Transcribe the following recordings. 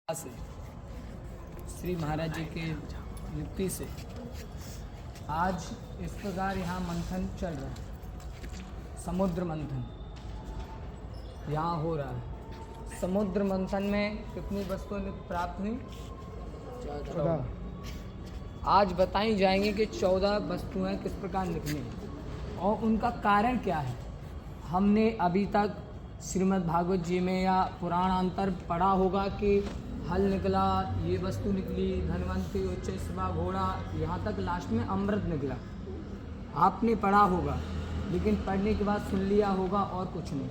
से श्री महाराज जी के युक्ति से आज इस प्रकार यहाँ मंथन चल रहा है। समुद्र मंथन यहाँ हो रहा है। समुद्र मंथन में कितनी वस्तुएं प्राप्त हुई? 14। आज बताई जाएंगी कि 14 वस्तुएं किस प्रकार निकली और उनका कारण क्या है। हमने अभी तक श्रीमद् भागवत जी में या पुराणांतर पढ़ा होगा कि हल निकला, ये वस्तु निकली, धनवंती, उच्च स्वा, घोड़ा, यहाँ तक लास्ट में अमृत निकला। आपने पढ़ा होगा, लेकिन पढ़ने के बाद सुन लिया होगा और कुछ नहीं।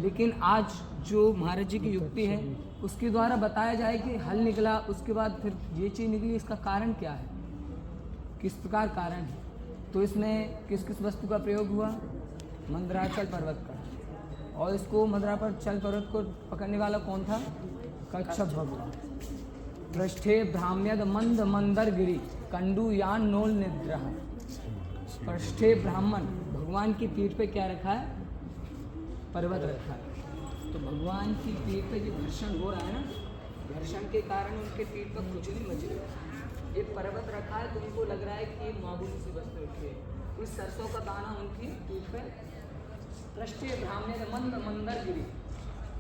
लेकिन आज जो महाराज जी की युक्ति है उसके द्वारा बताया जाए कि हल निकला, उसके बाद फिर ये चीज़ निकली, इसका कारण क्या है, किस प्रकार कारण है। तो इसमें किस किस वस्तु का प्रयोग हुआ? मंदराचल पर्वत का। और इसको मंदराचल पर्वत को पकड़ने वाला कौन था? कच्छप भगवान। पृष्ठे ब्राह्म्यद मंद मंदर गिरी कंडुयान नोल निद्रह। पृष्ठे ब्राह्मण, भगवान की पीठ पे क्या रखा है? पर्वत रखा है। तो भगवान की पीठ पे जो घर्षण हो रहा है ना, घर्षण के कारण उनके पीठ पर खुजली मच रही है। ये पर्वत रखा है तो उनको लग रहा है कि ये मामूली सी वस्तु रखी है। कुछ सरसों का दाना उनकी पीठ पे। पृष्ठे ब्राह्म्यद मंद मंदर गिरी,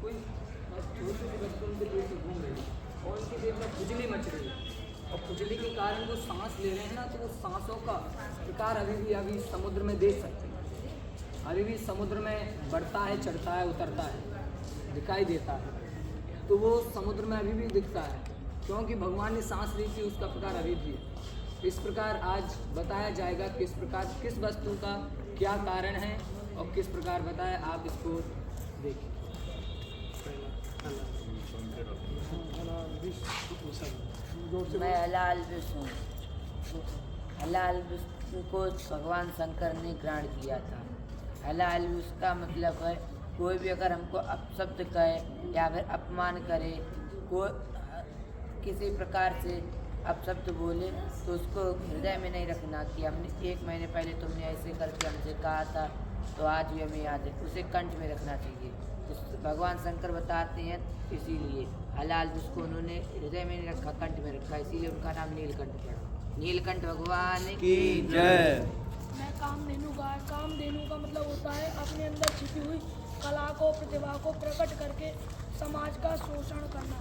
कोई छोटी सी वस्तु उनके पेट में घूम रही है और उनके पेट में खुजली मच रही है। और खुजली के कारण वो सांस ले रहे हैं ना, तो वो सांसों का प्रकार अभी समुद्र में देख सकते हैं। अभी भी समुद्र में बढ़ता है, चढ़ता है, उतरता है, दिखाई देता है। तो वो समुद्र में अभी भी दिखता है क्योंकि भगवान ने सांस ली थी, उसका प्रकार अभी भी है। इस प्रकार आज बताया जाएगा किस प्रकार किस वस्तु का क्या कारण है और किस प्रकार बताया। आप इसको देखिए। मैं हलाल विष्णु को भगवान शंकर ने ग्रहण किया था। हलाल विष्णु का मतलब है कोई भी अगर हमको अपशब्द कहे या फिर अपमान करे, कोई किसी प्रकार से अपशब्द बोले तो उसको हृदय में नहीं रखना। कि हमने 1 महीने पहले तुमने ऐसे करके हमसे कहा था तो आज भी हमें याद है, उसे कंठ में रखना चाहिए। तो भगवान शंकर बताते हैं इसीलिए हलाल जिसको उन्होंने हृदय में नहीं रखा, कंठ में रखा, इसीलिए उनका नाम नीलकंठ पड़ा। नीलकंठ भगवान की जय। मैं कामधेनु का मतलब होता है अपने अंदर छिपी हुई कला को, प्रतिभा को प्रकट करके समाज का पोषण करना।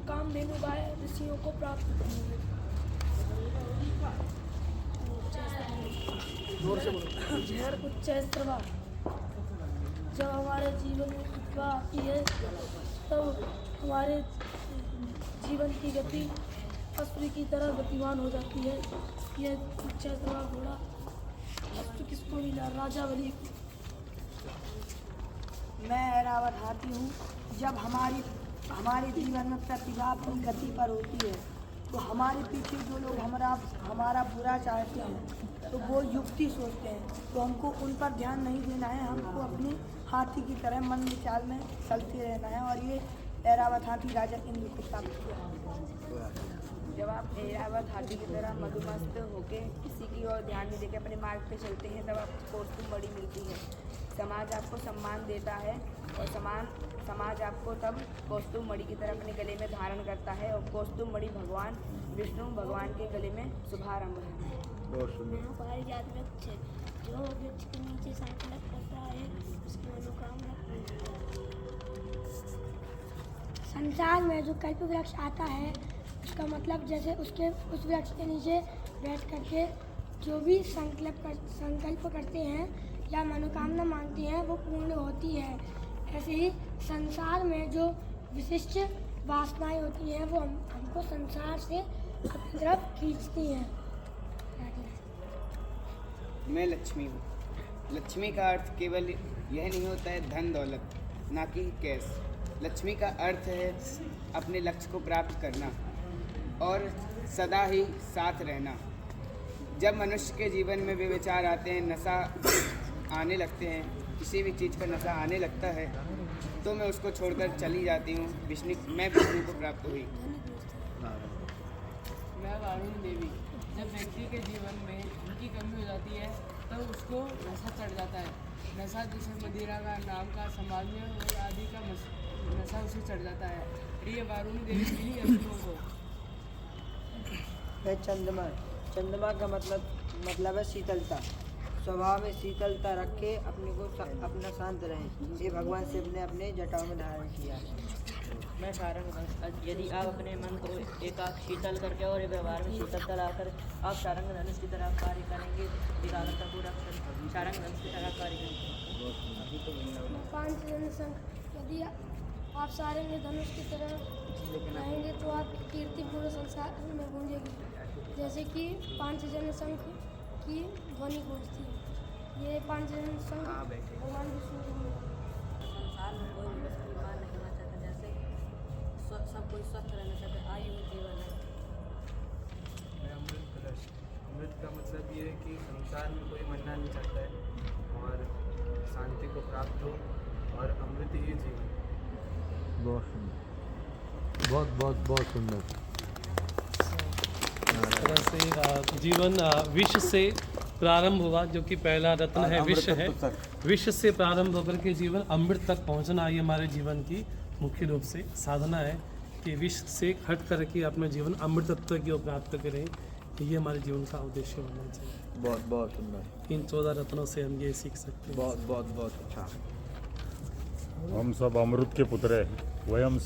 कामधेनु गाय ऋषियों को प्राप्त उच्च स्त्रवा। जब हमारे जीवन में प्रतिभा आती है तब हमारे जीवन की गति अश्व की तरह गतिमान हो जाती है। यह उच्च स्त्रवा घोड़ा अश्व किसको मिला? राजा बलि। मैं ऐरावत हाथी हूँ। जब हमारे जीवन में प्रतिभा अपनी गति पर होती है तो हमारे पीछे जो लोग हमारा बुरा चाहते हैं तो वो युक्ति सोचते हैं, तो हमको उन पर ध्यान नहीं देना है। हमको अपने हाथी की तरह मंद चाल में चलते रहना है। और ये ऐरावत हाथी राजा इंद्र को प्राप्त किया। जब आप ऐरावत हाथी की तरह मधुमस्त होके किसी की ओर ध्यान नहीं देके अपने मार्ग पे चलते हैं तब आपको कौस्तुभ मणि मिलती है। समाज आपको सम्मान देता है और समाज आपको तब कौस्तुभ मणि की तरह अपने गले में धारण करता है। और कौस्तुभ मणि भगवान विष्णु भगवान के गले में शुभारंभ है। पारिजात वृक्ष है, जो वृक्ष के नीचे संकल्प करता है उसकी मनोकामना पूरी होती है। संसार में जो कल्प वृक्ष आता है उसका मतलब जैसे उस वृक्ष के नीचे बैठ करके जो भी संकल्प करते हैं या मनोकामना मांगते हैं वो पूर्ण होती है। ऐसे ही संसार में जो विशिष्ट वासनाएं होती हैं वो हमको संसार से अपनी तरफ खींचती हैं। मैं लक्ष्मी हूँ। लक्ष्मी का अर्थ केवल यह नहीं होता है धन दौलत, ना कि कैश। लक्ष्मी का अर्थ है अपने लक्ष्य को प्राप्त करना और सदा ही साथ रहना। जब मनुष्य के जीवन में वे विचार आते हैं, नशा आने लगते हैं, किसी भी चीज़ का नशा आने लगता है तो मैं उसको छोड़कर चली जाती हूँ। मैं विष्णु को प्राप्त हुई। मैं वारुण देवी। जब व्यक्ति के जीवन में उनकी कमी हो जाती है तो उसको नशा चढ़ जाता है। नशा जिसे मदिरा का, नाम का, समाज में और आदि का नशा उसे चढ़ जाता है। ये वारुणी देवी की ही अभिनव हो। है चंद्रमा। चंद्रमा का मतलब है शीतलता। स्वभाव में शीतलता रखे, अपना शांत रहे। ये भगवान शिव ने अपने जटाओं में धारण किया है। मैं सारंग धनुष। यदि आप अपने मन को एकाग्र शीतल करके और व्यवहार में शीतलता लाकर आप सारंग धनुष की तरह कार्य करेंगे, एकाग्रतापूर्वक सारंग धनुष की तरह कार्य करेंगे। पांचजन्य शंख। यदि आप सारंग धनुष की तरह रहेंगे तो आपकी कीर्ति पूरे संसार में गूंजेगी, जैसे कि पांचजन्य शंख की ध्वनि गूंजती है। ये पांचजन्य शंख भगवान विष्णु के लिए। संसार में कोई भी व्यक्ति बीमार नहीं होना चाहता, जैसे सब कोई स्वस्थ रहना चाहता है। आयु जीवन है। मैं अमृत कलश। अमृत का मतलब ये है कि संसार में कोई मरना नहीं चाहता है और शांति को प्राप्त हो, और अमृत ही जीवन। बहुत सुंदर। इस तरह से जीवन विश्व से प्रारंभ हुआ, जो कि पहला रत्न है विश्व है। विश्व से प्रारंभ होकर के जीवन अमृत तक पहुंचना, ये हमारे जीवन की मुख्य रूप से साधना है कि विश्व से हट करके अपने जीवन अमृत तत्व की ओर प्राप्त करें। ये हमारे जीवन का उद्देश्य होना चाहिए। बहुत सुंदर। इन 14 रत्नों से हम ये सीख सकते हैं। बहुत अच्छा। हम सब अमृत के पुत्र हैं, वयम